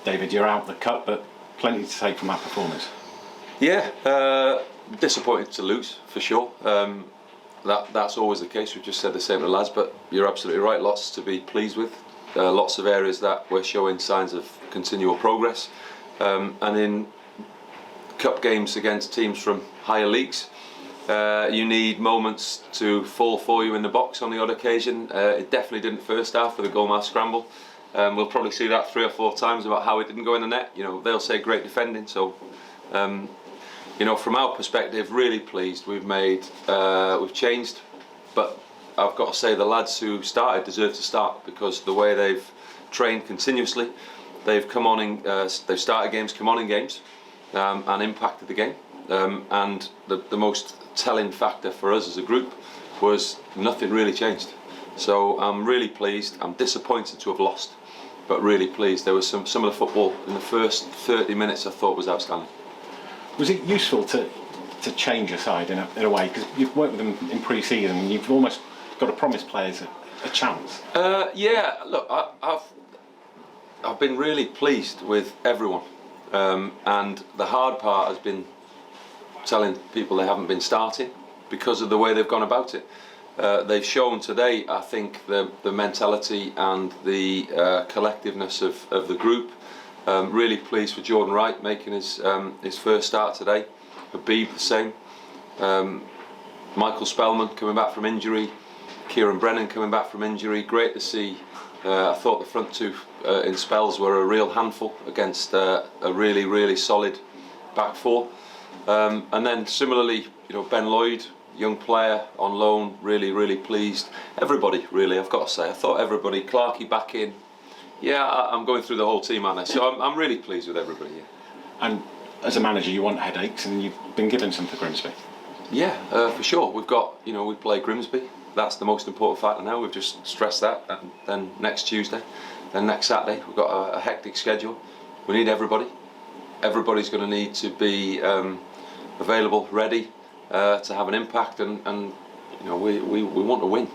David, you're out the cup, but plenty to take from that performance. Yeah, disappointed to lose for sure. That's always the case. We've just said the same to the lads, but you're absolutely right. Lots to be pleased with. Lots of areas that we're showing signs of continual progress, and in cup games against teams from higher leagues, you need moments to fall for you in the box on the odd occasion. It definitely didn't first half with the goal mouth scramble. We'll probably see that 3 or 4 times about how it didn't go in the net. You know, they'll say great defending. So, you know, from our perspective, really pleased. We've changed, but I've got to say the lads who started deserve to start, because the way they've trained continuously, they've come on in, they've started games, come on in games, and impacted the game. And the most telling factor for us as a group was nothing really changed. So I'm really pleased. I'm disappointed to have lost, but really pleased. There was some of the football in the first 30 minutes I thought was outstanding. Was it useful to change your side in a way, because you've worked with them in pre-season and you've almost got to promise players a chance? Yeah, look, I've been really pleased with everyone, and the hard part has been telling people they haven't been starting because of the way they've gone about it. They've shown today, I think, the mentality and the collectiveness of the group. Really pleased for Jordan Wright making his first start today. Habib the same. Michael Spellman coming back from injury. Kieran Brennan coming back from injury. Great to see. I thought the front two in spells were a real handful against a really, really solid back four. And then similarly, you know, Ben Lloyd, young player on loan, really, really pleased. Everybody, really, I've got to say, I thought everybody. Clarkey back in. Yeah, I'm going through the whole team, aren't I? So I'm really pleased with everybody. Yeah. And as a manager, you want headaches, and you've been given some for Grimsby. Yeah, for sure. We've got, you know, we play Grimsby. That's the most important factor now. We've just stressed that. And then next Tuesday, then next Saturday, we've got a hectic schedule. We need everybody. Everybody's going to need to be available, ready to have an impact, and you know, we want to win.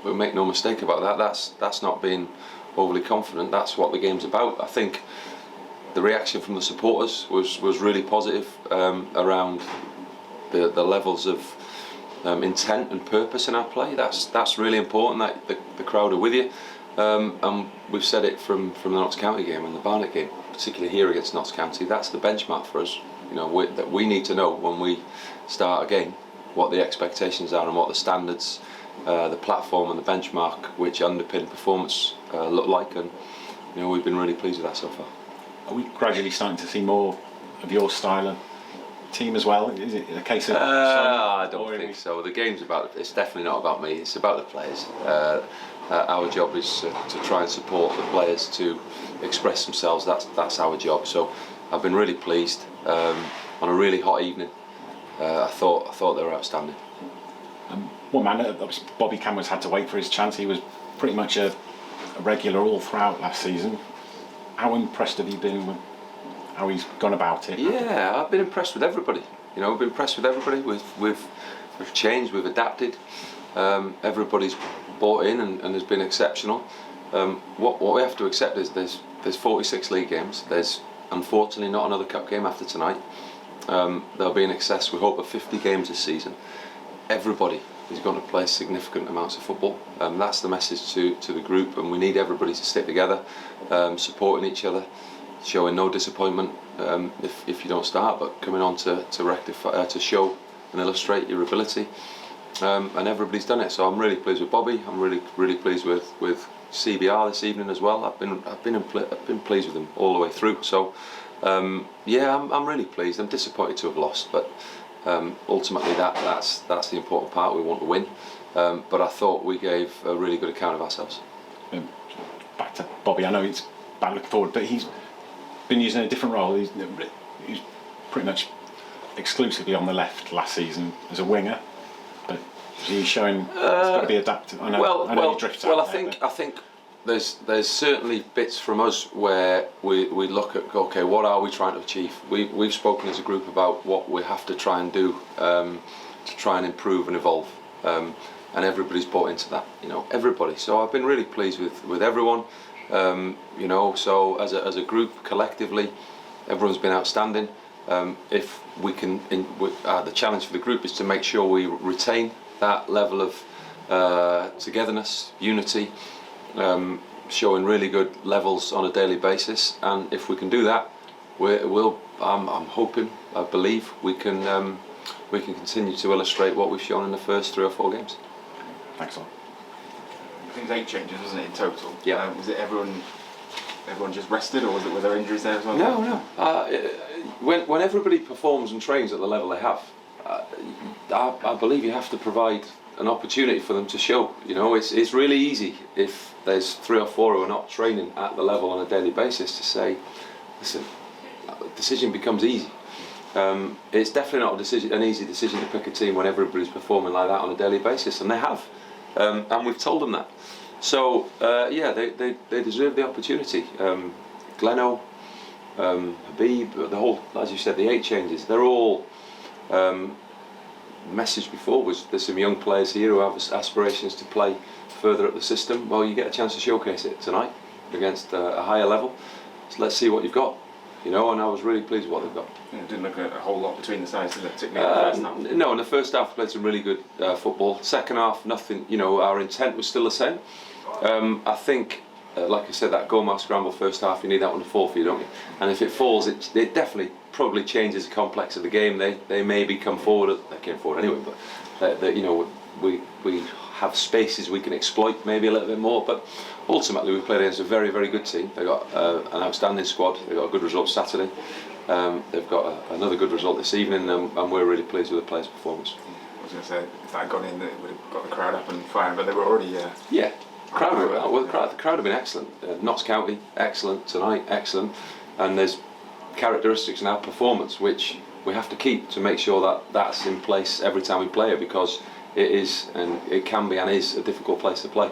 We'll make no mistake about that. That's not being overly confident. That's what the game's about. I think the reaction from the supporters was really positive around the levels of intent and purpose in our play. That's really important, that the crowd are with you. And we've said it from the Notts County game and the Barnet game, particularly here against Notts County. That's the benchmark for us. You know, that we need to know when we start a game what the expectations are and what the standards, the platform and the benchmark which underpin performance look like, and you know, we've been really pleased with that so far. Are we gradually starting to see more of your style of team as well? Is it a case of I don't think so. The game's it's definitely not about me, it's about the players. Our job is to try and support the players to express themselves. That's our job. So I've been really pleased. On a really hot evening, I thought they were outstanding. One man, Bobby Cameron's had to wait for his chance. He was pretty much a regular all throughout last season. How impressed have you been with how he's gone about it? Yeah, I've been impressed with everybody. You know, I've been impressed with everybody. We've changed, we've adapted. Everybody's bought in and has been exceptional. What we have to accept is there's 46 league games. There's unfortunately not another cup game after tonight. There'll be in excess, we hope, of 50 games this season. Everybody is going to play significant amounts of football. That's the message to the group, and we need everybody to stick together, supporting each other, showing no disappointment if you don't start, but coming on to rectify, to show and illustrate your ability. And everybody's done it. So I'm really pleased with Bobby. I'm really pleased with CBR this evening as well. I've been pleased with them all the way through. So yeah, I'm really pleased. I'm disappointed to have lost, but ultimately that's the important part. We want to win, but I thought we gave a really good account of ourselves. Back to Bobby. I know it's bad looking forward, but he's been using a different role. He's pretty much exclusively on the left last season as a winger, but he's showing it's got to be adaptive. I know he drifts out. I think there's certainly bits from us where we look at, okay, what are we trying to achieve? We've spoken as a group about what we have to try and do to try and improve and evolve, and everybody's bought into that. You know, everybody. So I've been really pleased with everyone. You know, so as a group, collectively, everyone's been outstanding. If we can, the challenge for the group is to make sure we retain that level of togetherness, unity, showing really good levels on a daily basis. And if we can do that, I'm hoping, I believe we can continue to illustrate what we've shown in the first 3 or 4 games. Thanks a lot. I think it was 8 changes, wasn't it, in total? Yeah. Was it everyone just rested, or were there injuries there as well? No. When everybody performs and trains at the level they have, I believe you have to provide an opportunity for them to show. You know, it's really easy if there's 3 or 4 who are not training at the level on a daily basis to say, listen, the decision becomes easy. It's definitely not an easy decision to pick a team when everybody's performing like that on a daily basis, and they have, and we've told them that. So they deserve the opportunity. Gleno, Habib, the whole, as you said, the 8 changes. They're all. Message before was there's some young players here who have aspirations to play further up the system. Well, you get a chance to showcase it tonight against a higher level. So let's see what you've got. You know, and I was really pleased with what they've got. It didn't look a whole lot between the sides, did it? Particularly in the first half. No, in the first half we played some really good football. Second half, nothing. You know, our intent was still the same. I think, like I said, that goal mark scramble first half, you need that one to fall for you, don't you? And if it falls, it definitely probably changes the complex of the game. They maybe come forward. They came forward anyway, but you know, we have spaces we can exploit maybe a little bit more. But ultimately, we played against a very, very good team. They got an outstanding squad. They got a good result Saturday. They've got another good result this evening, and we're really pleased with the players' performance. I was going to say, if that had gone in, it would have got the crowd up and firing, but they were already. Yeah. The crowd have been excellent. Notts County, excellent tonight, excellent. And there's characteristics in our performance which we have to keep to make sure that that's in place every time we play it, because it is, and it can be and is, a difficult place to play.